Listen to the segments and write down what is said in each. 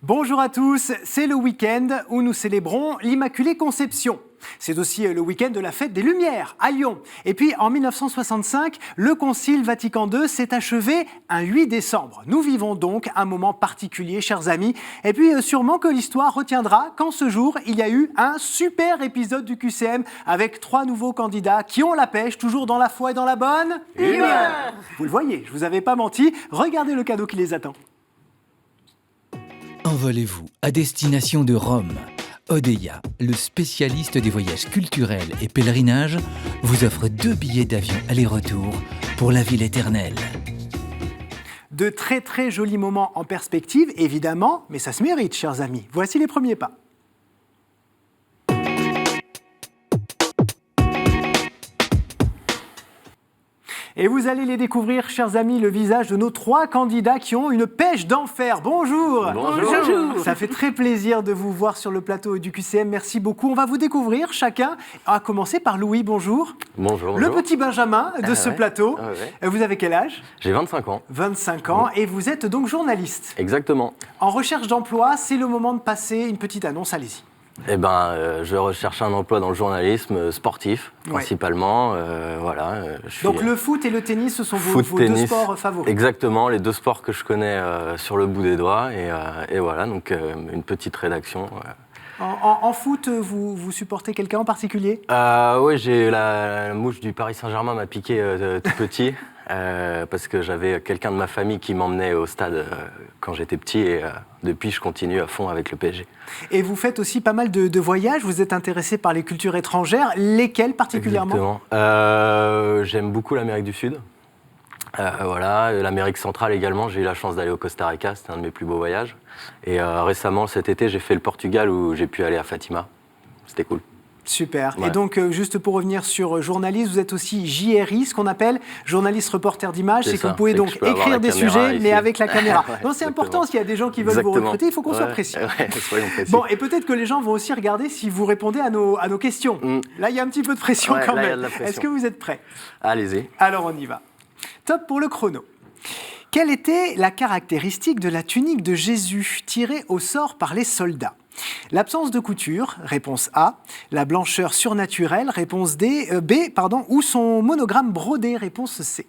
Bonjour à tous, c'est le week-end où nous célébrons l'Immaculée Conception. C'est aussi le week-end de la fête des Lumières à Lyon. Et puis en 1965, le Concile Vatican II s'est achevé un 8 décembre. Nous vivons donc un moment particulier, chers amis. Et puis sûrement que l'histoire retiendra qu'en ce jour, il y a eu un super épisode du QCM avec 3 nouveaux candidats qui ont la pêche, toujours dans la foi et dans la bonne humeur. Vous le voyez, je vous avais pas menti. Regardez le cadeau qui les attend. Envolez-vous à destination de Rome. Odeia, le spécialiste des voyages culturels et pèlerinages, vous offre 2 billets d'avion aller-retour pour la ville éternelle. De très très jolis moments en perspective, évidemment, mais ça se mérite, chers amis. Voici les premiers pas. Et vous allez les découvrir, chers amis, le visage de nos 3 candidats qui ont une pêche d'enfer. Bonjour. Bonjour. Ça fait très plaisir de vous voir sur le plateau du QCM. Merci beaucoup. On va vous découvrir chacun. À commencer par Louis, bonjour. Bonjour. Le petit Benjamin de ce plateau. Vous avez quel âge ? J'ai 25 ans. 25 ans et vous êtes donc journaliste. Exactement. En recherche d'emploi, c'est le moment de passer une petite annonce. Allez-y. Je recherche un emploi dans le journalisme sportif, principalement. Donc le foot et le tennis, ce sont vos 2 sports favoris. Exactement, les 2 sports que je connais sur le bout des doigts. Et voilà, donc une petite rédaction. En foot, vous supportez quelqu'un en particulier ? Oui, j'ai la mouche du Paris Saint-Germain m'a piqué tout petit. Parce que j'avais quelqu'un de ma famille qui m'emmenait au stade quand j'étais petit et depuis je continue à fond avec le PSG. Et vous faites aussi pas mal de voyages, vous êtes intéressé par les cultures étrangères, lesquelles particulièrement ? Exactement. J'aime beaucoup l'Amérique du Sud, l'Amérique centrale également, j'ai eu la chance d'aller au Costa Rica, c'était un de mes plus beaux voyages. Et récemment cet été j'ai fait le Portugal où j'ai pu aller à Fatima, c'était cool. Super. Ouais. Et donc, juste pour revenir sur journaliste, vous êtes aussi JRI, ce qu'on appelle journaliste reporter d'image. C'est que vous pouvez donc écrire des sujets, ici. Mais avec la caméra. Donc, c'est important, s'il y a des gens qui veulent vous recruter, il faut qu'on soit précis. Soyons précis. Bon, et peut-être que les gens vont aussi regarder si vous répondez à nos questions. Là, il y a un petit peu de pression quand même. Est-ce que vous êtes prêts ? Allez-y. Alors, on y va. Top pour le chrono. Quelle était la caractéristique de la tunique de Jésus tirée au sort par les soldats ? L'absence de couture, réponse A. La blancheur surnaturelle, réponse B, ou son monogramme brodé, réponse C.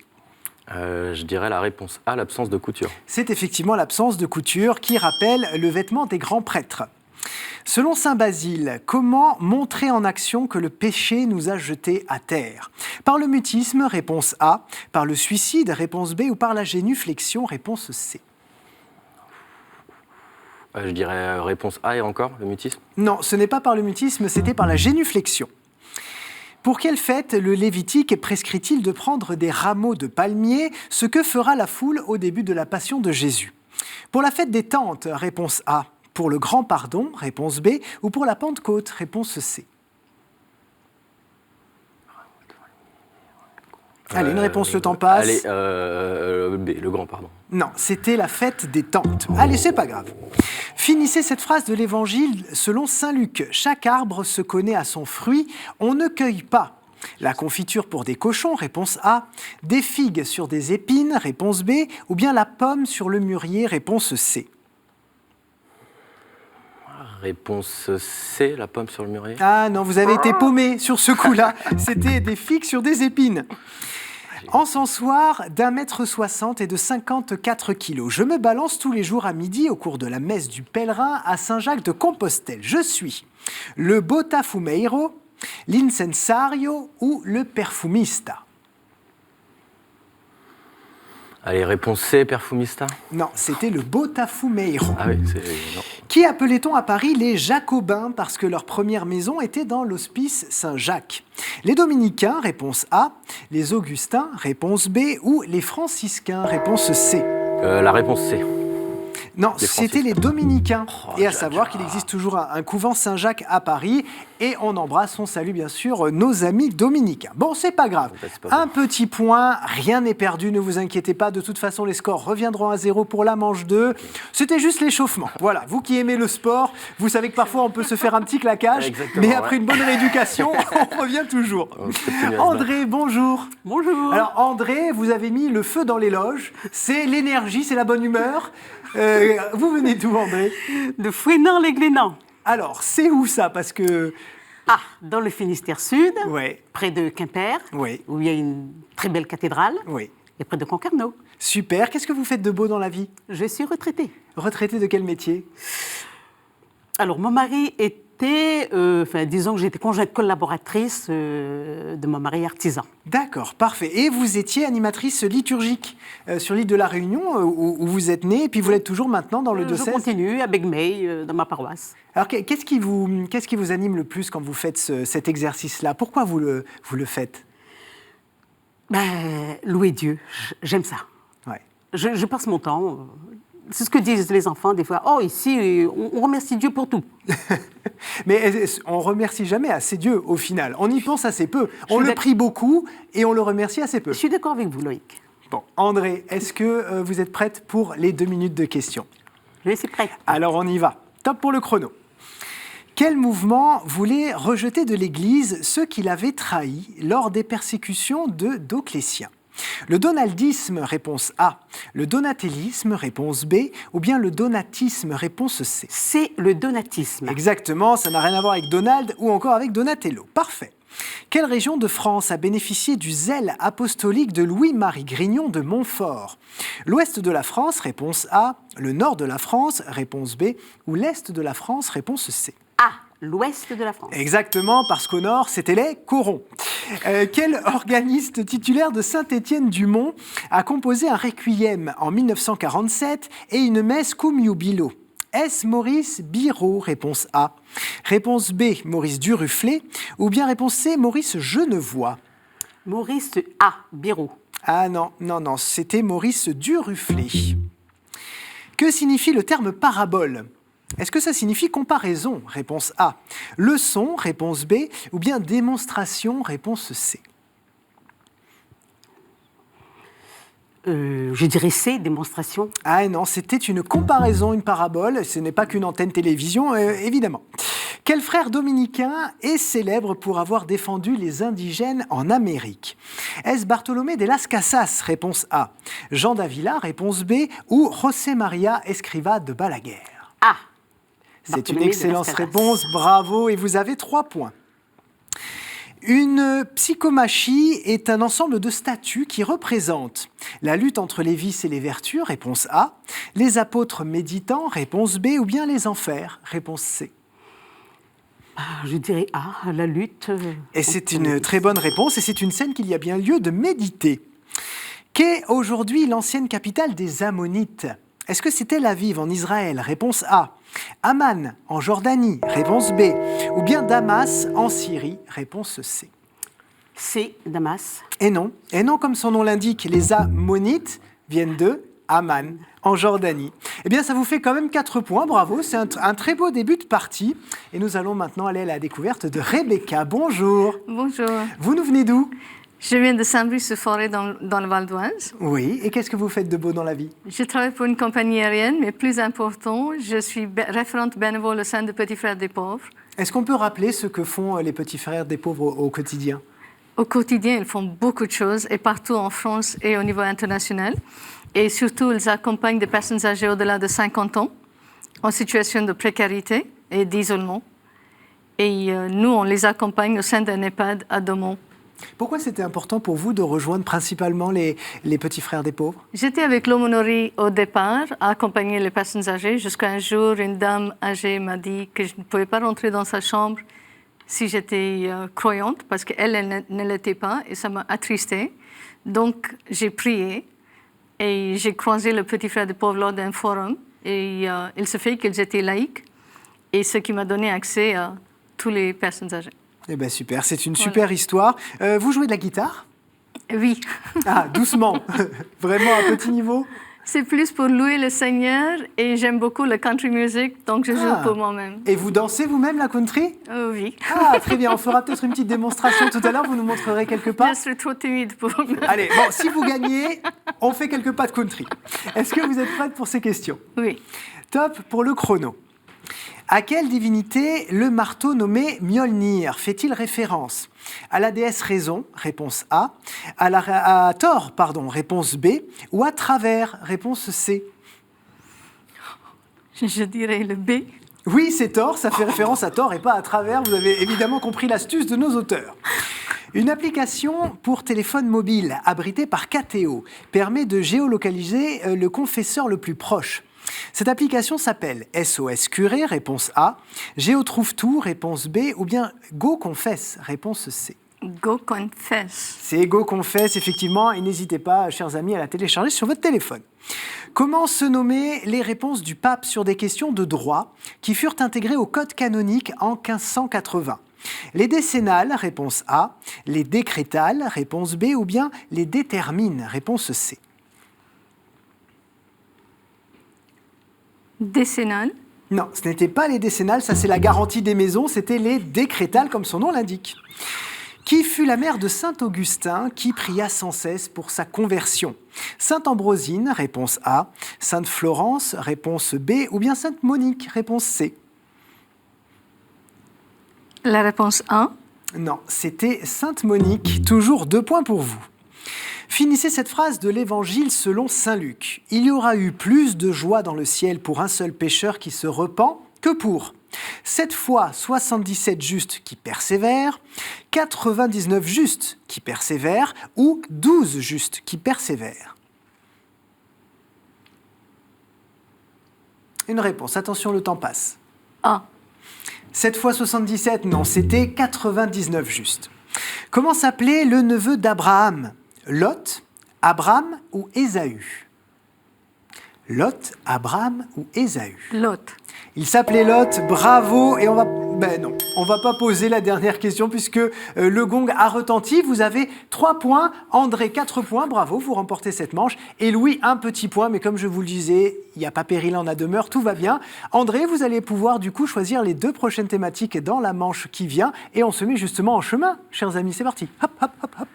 Je dirais la réponse A, l'absence de couture. C'est effectivement l'absence de couture qui rappelle le vêtement des grands prêtres. Selon saint Basile, comment montrer en action que le péché nous a jetés à terre ? Par le mutisme, réponse A. Par le suicide, réponse B. Ou par la génuflexion, réponse C. Je dirais réponse A et encore, le mutisme ? Non, ce n'est pas par le mutisme, c'était par la génuflexion. Pour quelle fête le Lévitique prescrit-il de prendre des rameaux de palmier, ce que fera la foule au début de la Passion de Jésus ? Pour la fête des Tentes, réponse A. Pour le Grand Pardon, réponse B. Ou pour la Pentecôte, réponse C. Allez, une réponse, le temps passe. Allez, B, le Grand Pardon. Non, c'était la fête des Tentes. Allez, c'est pas grave. Finissez cette phrase de l'Évangile selon saint Luc. Chaque arbre se connaît à son fruit, on ne cueille pas. La confiture pour des cochons, réponse A. Des figues sur des épines, réponse B. Ou bien la pomme sur le mûrier, réponse C. Réponse C, la pomme sur le mûrier. Ah non, vous avez été paumé sur ce coup-là. C'était des figues sur des épines. Encensoir d'1,60 m et de 54 kg. Je me balance tous les jours à midi au cours de la messe du pèlerin à Saint-Jacques-de-Compostelle. Je suis le botafumeiro, l'incensario ou le perfumista. Allez, réponse C, perfumista. Non, c'était le botafumeiro. Ah oui, c'est... Non. Qui appelait-on à Paris les Jacobins parce que leur première maison était dans l'hospice Saint-Jacques ? Les Dominicains, réponse A. Les Augustins, réponse B. Ou les Franciscains, réponse C. La réponse C. Non, c'était les Dominicains. Et à savoir qu'il existe toujours un couvent Saint-Jacques à Paris. Et on embrasse, on salue bien sûr nos amis dominicains. Bon, c'est pas grave. Un petit point, rien n'est perdu, ne vous inquiétez pas. De toute façon, les scores reviendront à 0 pour la manche 2. C'était juste l'échauffement. Voilà, vous qui aimez le sport, vous savez que parfois on peut se faire un petit claquage. Mais après une bonne rééducation, on revient toujours. André, bonjour. Bonjour. Alors André, vous avez mis le feu dans les loges. C'est l'énergie, c'est la bonne humeur. Vous venez d'où, André? De Fouesnant-les-Glénans. Alors, c'est où ça? Parce que... Ah, dans le Finistère Sud, Ouais, près de Quimper, ouais, où il y a une très belle cathédrale, ouais. et près de Concarneau. Super. Qu'est-ce que vous faites de beau dans la vie? Je suis retraitée. Retraité de quel métier? Alors, mon mari était, disons que j'étais conjointe collaboratrice de mon mari artisan. D'accord, parfait. Et vous étiez animatrice liturgique sur l'île de la Réunion, où vous êtes née, et puis vous l'êtes toujours maintenant dans le Je diocèse. continue à Begmey, dans ma paroisse. Alors, qu'est-ce qui vous anime le plus quand vous faites cet exercice-là? Pourquoi vous le faites? Louer Dieu, j'aime ça. Ouais. Je passe mon temps. C'est ce que disent les enfants des fois. Oh, ici, on remercie Dieu pour tout. Mais on remercie jamais assez Dieu au final. On y pense assez peu. On le prie beaucoup et on le remercie assez peu. Je suis d'accord avec vous, Loïc. Bon, André, est-ce que vous êtes prête pour les 2 minutes de questions? Je suis prête. Alors on y va. Top pour le chrono. Quel mouvement voulait rejeter de l'Église ceux qui l'avaient trahi lors des persécutions de Dioclétien? Le donaldisme, réponse A. Le donatellisme, réponse B. Ou bien le donatisme, réponse C. C'est le donatisme. Exactement, ça n'a rien à voir avec Donald ou encore avec Donatello. Parfait. Quelle région de France a bénéficié du zèle apostolique de Louis-Marie Grignon de Montfort? L'ouest de la France, réponse A. Le nord de la France, réponse B. Ou l'est de la France, réponse C. A, l'ouest de la France. Exactement, parce qu'au nord, c'était les corons. Quel organiste titulaire de Saint-Étienne-du-Mont a composé un requiem en 1947 et une messe cum iubilo? Est-ce Maurice Biraud, réponse A? Réponse B, Maurice Duruflé? Ou bien réponse C, Maurice Genevoix? Maurice A, Biraud. Ah non, c'était Maurice Duruflé. Que signifie le terme parabole? Est-ce que ça signifie comparaison? Réponse A. Leçon, réponse B. Ou bien démonstration, réponse C. Je dirais C, démonstration. Ah non, c'était une comparaison, une parabole. Ce n'est pas qu'une antenne télévision, évidemment. Quel frère dominicain est célèbre pour avoir défendu les indigènes en Amérique? Est-ce Bartolomé de las Casas? Réponse A. Jean d'Avila? Réponse B. Ou José María Escrivá de Balaguer? A. C'est une excellente réponse, bravo, et vous avez 3 points. Une psychomachie est un ensemble de statues qui représentent la lutte entre les vices et les vertus, réponse A, les apôtres méditants, réponse B, ou bien les enfers, réponse C. Je dirais A, la lutte. Et c'est une très bonne réponse, et c'est une scène qu'il y a bien lieu de méditer. Qu'est aujourd'hui l'ancienne capitale des Ammonites? Est-ce que c'est Tel Aviv en Israël? Réponse A. Amman en Jordanie? Réponse B. Ou bien Damas en Syrie? Réponse C. C, Damas. Et non, comme son nom l'indique, les Ammonites viennent de Amman en Jordanie. Eh bien, ça vous fait quand même 4 points, bravo, c'est un très beau début de partie. Et nous allons maintenant aller à la découverte de Rebecca. Bonjour. Bonjour. Vous nous venez d'où? Je viens de Saint-Brice-de-Forêt dans le Val d'Oise. Oui, et qu'est-ce que vous faites de beau dans la vie? Je travaille pour une compagnie aérienne, mais plus important, je suis référente bénévole au sein de Petits Frères des Pauvres. Est-ce qu'on peut rappeler ce que font les Petits Frères des Pauvres au quotidien? Au quotidien, ils font beaucoup de choses, et partout en France et au niveau international. Et surtout, ils accompagnent des personnes âgées au-delà de 50 ans, en situation de précarité et d'isolement. Et nous, on les accompagne au sein d'un EHPAD à Daumont. Pourquoi c'était important pour vous de rejoindre principalement les Petits Frères des Pauvres? J'étais avec l'aumônerie au départ, à accompagner les personnes âgées, jusqu'à un jour, une dame âgée m'a dit que je ne pouvais pas rentrer dans sa chambre si j'étais croyante, parce qu'elle ne l'était pas, et ça m'a attristée. Donc, j'ai prié, et j'ai croisé le Petit Frère des Pauvres lors d'un forum, et il se fait qu'ils étaient laïcs, et ce qui m'a donné accès à toutes les personnes âgées. Eh bien, super, c'est une super histoire. Vous jouez de la guitare? Oui. Ah, doucement. Vraiment à petit niveau? C'est plus pour louer le Seigneur et j'aime beaucoup le country music, donc je joue pour moi-même. Et vous dansez vous-même la country? Oui. Ah, très bien. On fera peut-être une petite démonstration tout à l'heure. Vous nous montrerez quelques pas. Je suis trop timide pour... Allez, bon, si vous gagnez, on fait quelques pas de country. Est-ce que vous êtes prête pour ces questions? Oui. Top pour le chrono. À quelle divinité le marteau nommé Mjolnir fait-il référence? À la déesse Raison, réponse A. À Thor, réponse B. Ou à Travers, réponse C. Je dirais le B. Oui, c'est Tor, ça fait référence à Tor et pas à travers. Vous avez évidemment compris l'astuce de nos auteurs. Une application pour téléphone mobile abritée par KTO permet de géolocaliser le confesseur le plus proche. Cette application s'appelle SOS Curé, réponse A, GeoTrouve-Tout, réponse B, ou bien GoConfess, réponse C. GoConfess. C'est GoConfess, effectivement, et n'hésitez pas, chers amis, à la télécharger sur votre téléphone. Comment se nommaient les réponses du pape sur des questions de droit qui furent intégrées au code canonique en 1580 ? Les décennales, réponse A, les décrétales, réponse B, ou bien les détermines, réponse C. Décennale. Non, ce n'était pas les décennales, ça c'est la garantie des maisons, c'était les décrétales, comme son nom l'indique. Qui fut la mère de saint Augustin, qui pria sans cesse pour sa conversion ? Sainte Ambrosine, réponse A, Sainte Florence, réponse B, ou bien Sainte Monique, réponse C. La réponse A. Non, c'était Sainte Monique, toujours 2 points pour vous. Finissez cette phrase de l'Évangile selon saint Luc. Il y aura eu plus de joie dans le ciel pour un seul pécheur qui se repent que pour 7 fois 77 justes qui persévèrent, 99 justes qui persévèrent ou 12 justes qui persévèrent. Une réponse, attention, le temps passe. A. 7 fois 77, non, c'était 99 justes. Comment s'appelait le neveu d'Abraham ? Lot, Abraham ou Ésaü ? Lot, Abraham ou Ésaü ? Lot. Il s'appelait Lot, bravo, et on va pas poser la dernière question puisque le gong a retenti. Vous avez 3 points, André 4 points, bravo, vous remportez cette manche. Et Louis, 1 petit point, mais comme je vous le disais, il n'y a pas péril en la demeure, tout va bien. André, vous allez pouvoir du coup choisir les 2 prochaines thématiques dans la manche qui vient, et on se met justement en chemin, chers amis, c'est parti. Hop, hop, hop, hop.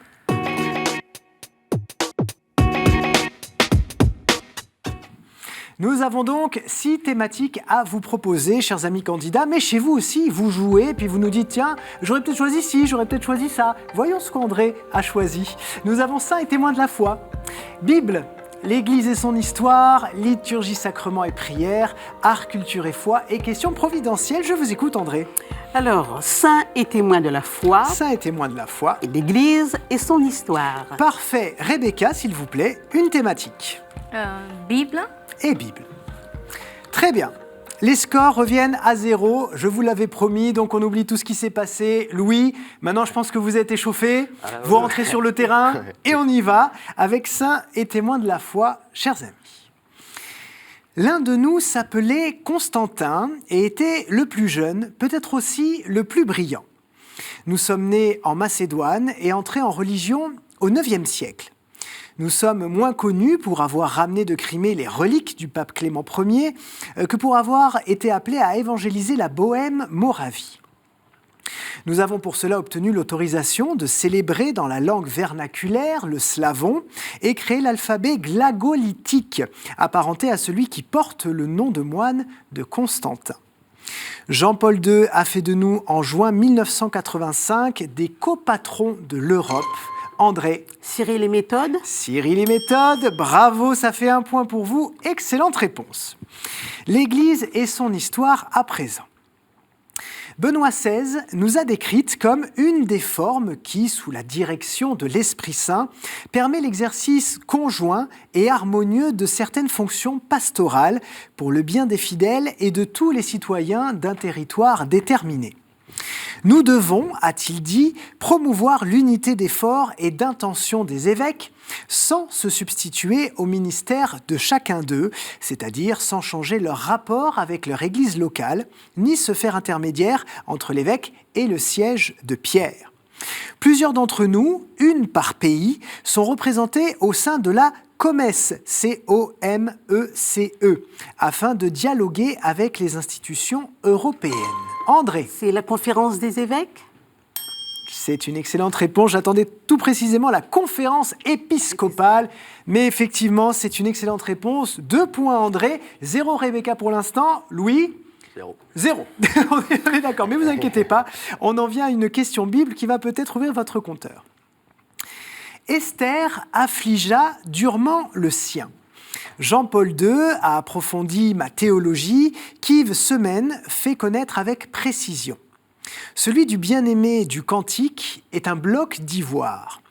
Nous avons donc 6 thématiques à vous proposer, chers amis candidats, mais chez vous aussi, vous jouez, puis vous nous dites, tiens, j'aurais peut-être choisi ci, j'aurais peut-être choisi ça. Voyons ce qu'André a choisi. Nous avons saints et témoins de la foi. Bible, l'Église et son histoire, liturgie, sacrement et prière, art, culture et foi, et questions providentielles. Je vous écoute, André. Alors, saint et témoin de la foi. Saints et témoins de la foi. Et l'Église et son histoire. Parfait. Rebecca, s'il vous plaît, une thématique. Bible. Et Bible. Très bien. Les scores reviennent à 0, je vous l'avais promis, donc on oublie tout ce qui s'est passé. Louis, maintenant je pense que vous êtes échauffé, vous rentrez sur le terrain et on y va avec saints et témoins de la foi, chers amis. L'un de nous s'appelait Constantin et était le plus jeune, peut-être aussi le plus brillant. Nous sommes nés en Macédoine et entrés en religion au IXe siècle. Nous sommes moins connus pour avoir ramené de Crimée les reliques du pape Clément Ier que pour avoir été appelés à évangéliser la Bohême-Moravie. Nous avons pour cela obtenu l'autorisation de célébrer dans la langue vernaculaire, le slavon, et créer l'alphabet glagolitique, apparenté à celui qui porte le nom de moine de Constantin. Jean-Paul II a fait de nous, en juin 1985, des copatrons de l'Europe. André. Cyril et Méthode. Cyril et Méthode, bravo, ça fait 1 point pour vous. Excellente réponse. L'Église et son histoire à présent. Benoît XVI nous a décrite comme une des formes qui, sous la direction de l'Esprit Saint, permet l'exercice conjoint et harmonieux de certaines fonctions pastorales pour le bien des fidèles et de tous les citoyens d'un territoire déterminé. Nous devons, a-t-il dit, promouvoir l'unité d'effort et d'intention des évêques sans se substituer au ministère de chacun d'eux, c'est-à-dire sans changer leur rapport avec leur église locale, ni se faire intermédiaire entre l'évêque et le siège de Pierre. Plusieurs d'entre nous, une par pays, sont représentés au sein de la COMECE, C-O-M-E-C-E, afin de dialoguer avec les institutions européennes. André. C'est la conférence des évêques ? C'est une excellente réponse. J'attendais tout précisément la conférence épiscopale. Mais effectivement, c'est une excellente réponse. 2 points André, 0 Rebecca pour l'instant. Louis ? 0. On est d'accord, mais vous inquiétez pas. On en vient à une question Bible qui va peut-être ouvrir votre compteur. Esther affligea durement le sien. Jean-Paul II a approfondi ma théologie qu'Yves Semaine fait connaître avec précision. Celui du bien-aimé du Cantique est un bloc d'ivoire.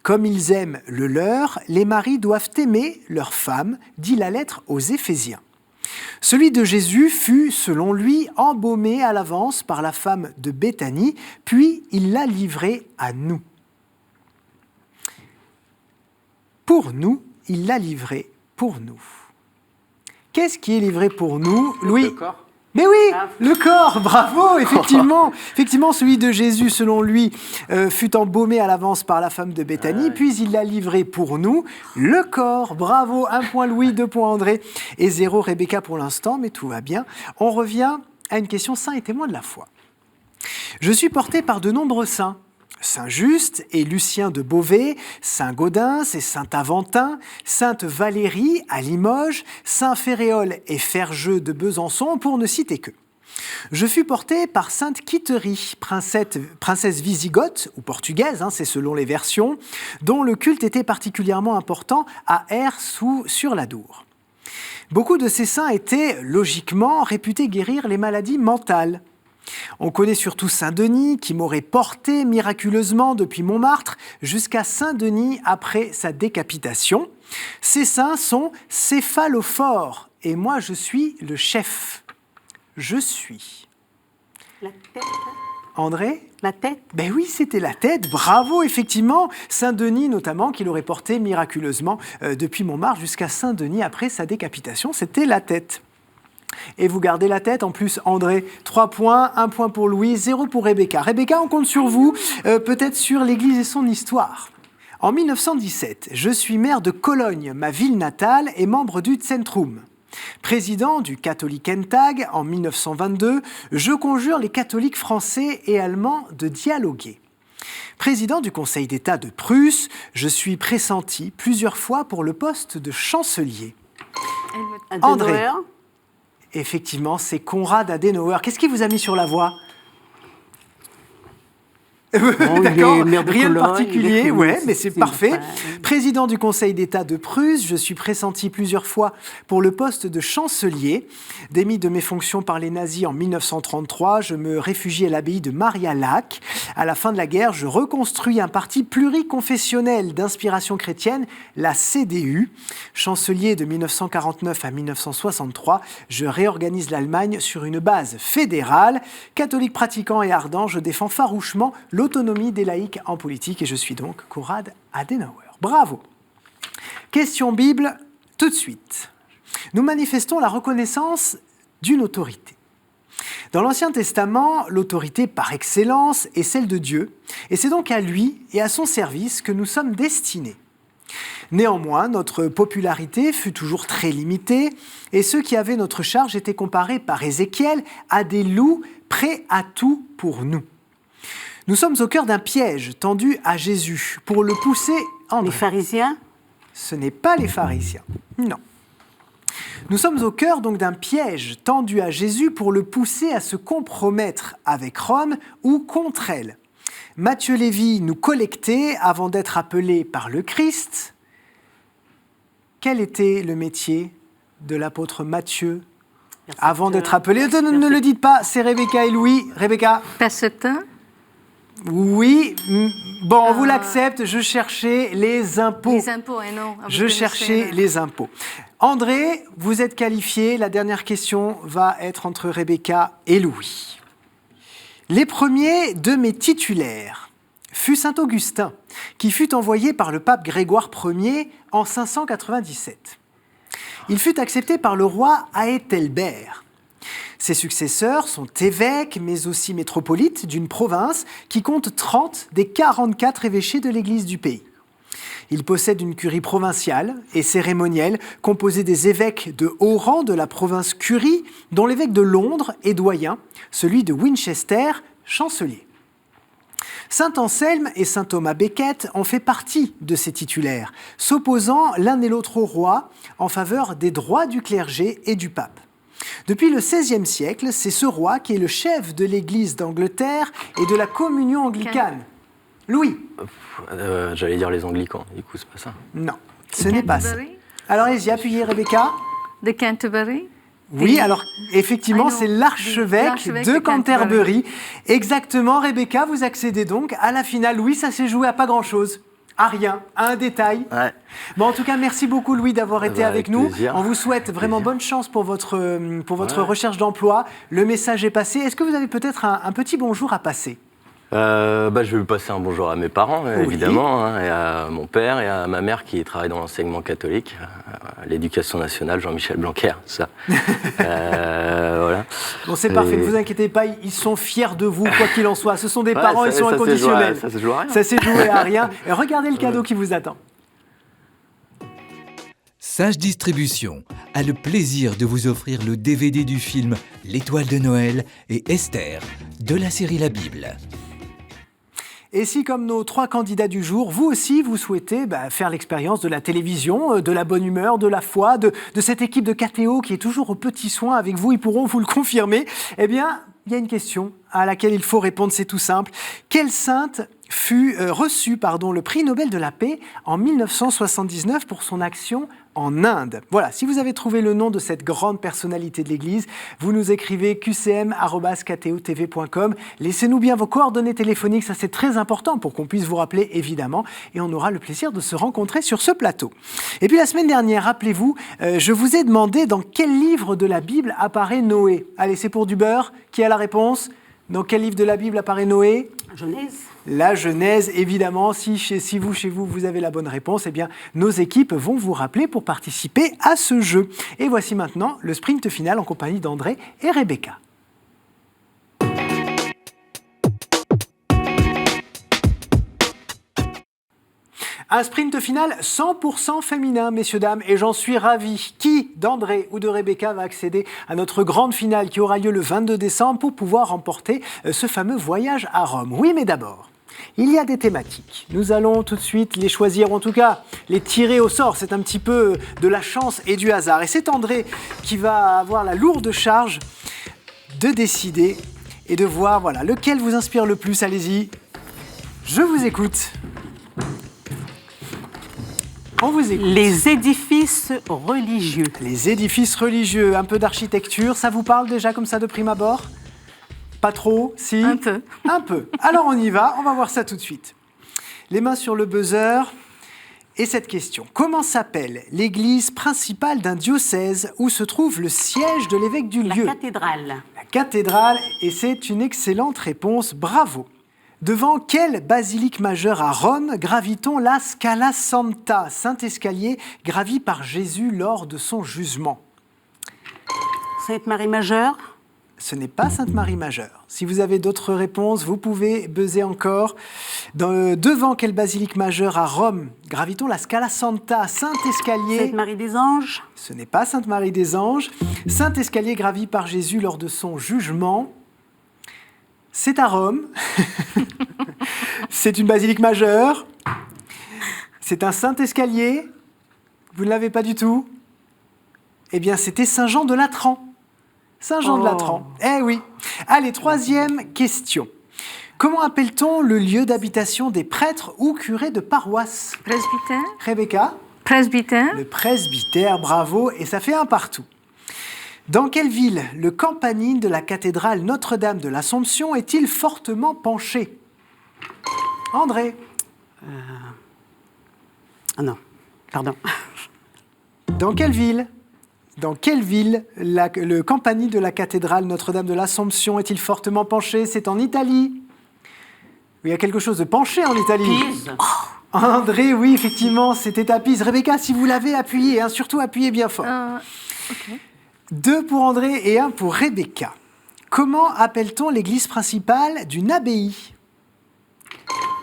Comme ils aiment le leur, les maris doivent aimer leur femme, dit la lettre aux Éphésiens. Celui de Jésus fut, selon lui, embaumé à l'avance par la femme de Béthanie, puis il l'a livré à nous. Pour nous, il l'a livré pour nous. Qu'est-ce qui est livré pour nous, Louis ? Le corps. Mais oui, le corps, bravo, effectivement. Effectivement, celui de Jésus, selon lui, fut embaumé à l'avance par la femme de Béthanie, puis il l'a livré pour nous. Le corps, bravo, 1 point Louis, 2 points André et 0 Rebecca pour l'instant, mais tout va bien. On revient à une question saint et témoin de la foi. Je suis porté par de nombreux saints. Saint Just et Lucien de Beauvais, Saint Gaudens et Saint Aventin, Sainte Valérie à Limoges, Saint Féréol et Ferjeux de Besançon, pour ne citer que. Je fus porté par Sainte Quitterie, princesse wisigothe ou portugaise, c'est selon les versions, dont le culte était particulièrement important à Aire-sur-l'Adour. Beaucoup de ces saints étaient, logiquement, réputés guérir les maladies mentales. On connaît surtout Saint-Denis, qui m'aurait porté miraculeusement depuis Montmartre jusqu'à Saint-Denis après sa décapitation. Ces saints sont céphalophores, et moi je suis le chef. Je suis. La tête. André ? La tête. Ben oui, c'était la tête, bravo, effectivement. Saint-Denis notamment, qui l'aurait porté miraculeusement depuis Montmartre jusqu'à Saint-Denis après sa décapitation, c'était la tête. Et vous gardez la tête, en plus, André, 3 points, 1 point pour Louis, 0 pour Rebecca. Rebecca, on compte sur vous, peut-être sur l'Église et son histoire. En 1917, je suis maire de Cologne, ma ville natale, et membre du Zentrum. Président du Katholikentag en 1922, je conjure les catholiques français et allemands de dialoguer. Président du Conseil d'État de Prusse, je suis pressenti plusieurs fois pour le poste de chancelier. André. Effectivement, c'est Konrad Adenauer. Qu'est-ce qui vous a mis sur la voie ? D'accord, rien de particulier, ouais, mais c'est parfait. Président du Conseil d'État de Prusse, je suis pressenti plusieurs fois pour le poste de chancelier. Démis de mes fonctions par les nazis en 1933, je me réfugie à l'abbaye de Maria-Lac. À la fin de la guerre, je reconstruis un parti pluriconfessionnel d'inspiration chrétienne, la CDU. Chancelier de 1949 à 1963, je réorganise l'Allemagne sur une base fédérale. Catholique pratiquant et ardent, je défends farouchement l'autonomie des laïcs en politique, et je suis donc Konrad Adenauer. Bravo. Question Bible, tout de suite. Nous manifestons la reconnaissance d'une autorité. Dans l'Ancien Testament, l'autorité par excellence est celle de Dieu, et c'est donc à lui et à son service que nous sommes destinés. Néanmoins, notre popularité fut toujours très limitée, et ceux qui avaient notre charge étaient comparés par Ézéchiel à des loups prêts à tout pour nous. Nous sommes au cœur d'un piège tendu à Jésus pour le pousser en... Les pharisiens ? Ce n'est pas les pharisiens, non. Nous sommes au cœur donc d'un piège tendu à Jésus pour le pousser à se compromettre avec Rome ou contre elle. Matthieu Lévy nous collectait avant d'être appelé par le Christ. Quel était le métier de l'apôtre Matthieu avant d'être appelé? Ne le dites pas, c'est Rebecca et Louis. Rebecca? Percepteur. Oui, bon, on vous l'accepte, je cherchais les impôts. Les impôts, et non. Je cherchais les impôts. André, vous êtes qualifié. La dernière question va être entre Rebecca et Louis. Les premiers de mes titulaires fut saint Augustin, qui fut envoyé par le pape Grégoire Ier en 597. Il fut accepté par le roi Aethelbert. Ses successeurs sont évêques, mais aussi métropolites d'une province qui compte 30 des 44 évêchés de l'Église du pays. Il possède une curie provinciale et cérémonielle composée des évêques de haut rang de la province Curie, dont l'évêque de Londres est doyen, celui de Winchester, chancelier. Saint Anselme et saint Thomas Becket ont fait partie de ces titulaires, s'opposant l'un et l'autre au roi en faveur des droits du clergé et du pape. Depuis le XVIe siècle, c'est ce roi qui est le chef de l'Église d'Angleterre et de la communion anglicane. Louis? J'allais dire les anglicans, du coup, c'est pas ça. Non, ce n'est pas ça. Alors allez-y, appuyez Rebecca. De Canterbury. Oui, alors effectivement, Ah non, c'est l'archevêque de Canterbury. Exactement, Rebecca, vous accédez donc à la finale. Louis, ça s'est joué à pas grand-chose. À rien, à un détail. Ouais. Bon, en tout cas, merci beaucoup Louis d'avoir été avec nous. Plaisir. On vous souhaite vraiment bonne chance pour votre recherche d'emploi. Le message est passé. Est-ce que vous avez peut-être un petit bonjour à passer ? Je vais lui passer un bonjour à mes parents, évidemment, et à mon père et à ma mère qui travaille dans l'enseignement catholique, à l'éducation nationale, Jean-Michel Blanquer, ça. Voilà. Bon, c'est parfait, ne vous inquiétez pas, ils sont fiers de vous, quoi qu'il en soit. Ce sont des parents, ils sont inconditionnels. Ça se joue à rien. Ça s'est joué à rien. Et regardez le cadeau qui vous attend. Sage Distribution a le plaisir de vous offrir le DVD du film L'Étoile de Noël et Esther de la série La Bible. Et si, comme nos 3 candidats du jour, vous aussi, vous souhaitez faire l'expérience de la télévision, de la bonne humeur, de la foi, de cette équipe de KTO qui est toujours aux petits soins avec vous, ils pourront vous le confirmer, eh bien, il y a une question à laquelle il faut répondre, c'est tout simple. Quelle sainte fut reçu le prix Nobel de la paix en 1979 pour son action en Inde. Voilà, si vous avez trouvé le nom de cette grande personnalité de l'Église, vous nous écrivez qcm@ktotv.com. Laissez-nous bien vos coordonnées téléphoniques, ça c'est très important pour qu'on puisse vous rappeler évidemment, et on aura le plaisir de se rencontrer sur ce plateau. Et puis la semaine dernière, rappelez-vous, je vous ai demandé dans quel livre de la Bible apparaît Noé. Allez, c'est pour du beurre. Qui a la réponse ? Dans quel livre de la Bible apparaît Noé ? Genèse. La Genèse, évidemment. Si chez vous, vous avez la bonne réponse, eh bien, nos équipes vont vous rappeler pour participer à ce jeu. Et voici maintenant le sprint final en compagnie d'André et Rebecca. Un sprint final 100% féminin, messieurs, dames, et j'en suis ravi. Qui d'André ou de Rebecca va accéder à notre grande finale qui aura lieu le 22 décembre pour pouvoir remporter ce fameux voyage à Rome ? Oui, mais d'abord, il y a des thématiques. Nous allons tout de suite les choisir, ou en tout cas les tirer au sort. C'est un petit peu de la chance et du hasard. Et c'est André qui va avoir la lourde charge de décider et de voir lequel vous inspire le plus. Allez-y, je vous écoute. On vous écoute. Les édifices religieux. Les édifices religieux, un peu d'architecture, ça vous parle déjà comme ça de prime abord ? Pas trop, si ? Un peu. Un peu. Alors on y va, on va voir ça tout de suite. Les mains sur le buzzer. Et cette question, comment s'appelle l'église principale d'un diocèse où se trouve le siège de l'évêque du lieu ? La cathédrale. La cathédrale, et c'est une excellente réponse, bravo. Devant quelle basilique majeure à Rome gravit-on la Scala Santa, Saint-Escalier gravi par Jésus lors de son jugement ? Sainte-Marie majeure. Ce n'est pas Sainte-Marie majeure. Si vous avez d'autres réponses, vous pouvez buzzer encore. Devant quelle basilique majeure à Rome gravit-on la Scala Santa, Saint-Escalier ? Sainte-Marie des Anges. Ce n'est pas Sainte-Marie des Anges. Saint-Escalier gravi par Jésus lors de son jugement. C'est à Rome. C'est une basilique majeure. C'est un Saint-Escalier. Vous ne l'avez pas du tout ? Eh bien, c'était Saint-Jean de Latran. Saint-Jean de Latran. Eh oui. Allez, 3e question. Comment appelle-t-on le lieu d'habitation des prêtres ou curés de paroisse ? Presbytère. Rebecca ? Presbytère. Le presbytère, bravo. Et ça fait 1 partout. Dans quelle ville le campanile de la cathédrale Notre-Dame de l'Assomption est-il fortement penché ? André ? Ah non, pardon. Dans quelle ville le campanile de la cathédrale Notre-Dame de l'Assomption est-il fortement penché ? C'est en Italie. Il y a quelque chose de penché en Italie. Pise. André, oui, effectivement, c'était à Pise. Rebecca, si vous l'avez, appuyé, surtout appuyez bien fort. Ok. 2 pour André et 1 pour Rebecca. Comment appelle-t-on l'église principale d'une abbaye ?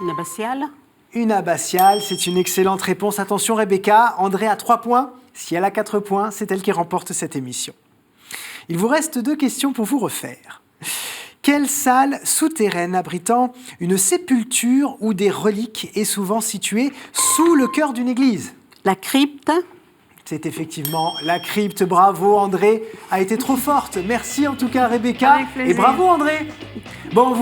Une abbatiale. Une abbatiale, c'est une excellente réponse. Attention Rebecca, André a 3 points. Si elle a 4 points, c'est elle qui remporte cette émission. Il vous reste 2 questions pour vous refaire. Quelle salle souterraine abritant une sépulture ou des reliques est souvent située sous le chœur d'une église ? La crypte. C'est effectivement la crypte. Bravo, André a été trop forte. Merci en tout cas, Rebecca. Avec plaisir. Et bravo, André. Bon,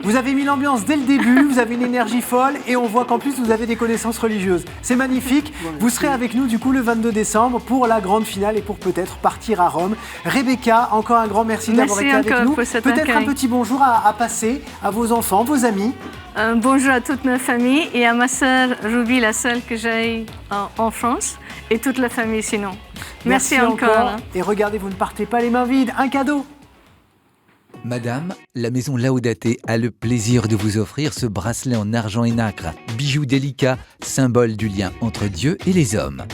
vous avez mis l'ambiance dès le début, vous avez une énergie folle et on voit qu'en plus vous avez des connaissances religieuses. C'est magnifique. Vous serez avec nous du coup le 22 décembre pour la grande finale et pour peut-être partir à Rome. Rebecca, encore un grand merci d'avoir été avec nous. Pour cet Peut-être un accueil. petit bonjour à passer à vos enfants, vos amis. Bonjour à toute ma famille et à ma sœur Ruby, la seule que j'ai en France, et toute la famille sinon. Merci encore. Et regardez, vous ne partez pas les mains vides. Un cadeau. Madame, la maison Laudate a le plaisir de vous offrir ce bracelet en argent et nacre, bijou délicat, symbole du lien entre Dieu et les hommes.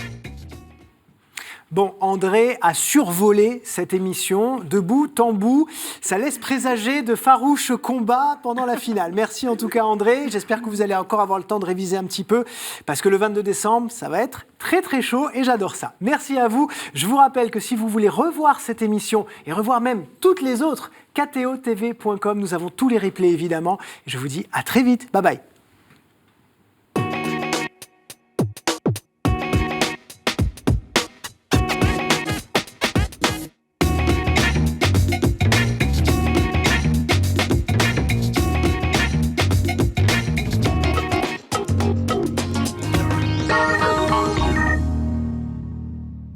Bon, André a survolé cette émission de bout en bout. Ça laisse présager de farouches combats pendant la finale. Merci en tout cas, André. J'espère que vous allez encore avoir le temps de réviser un petit peu parce que le 22 décembre, ça va être très très chaud et j'adore ça. Merci à vous. Je vous rappelle que si vous voulez revoir cette émission et revoir même toutes les autres, ktotv.com, nous avons tous les replays évidemment. Et je vous dis à très vite. Bye bye.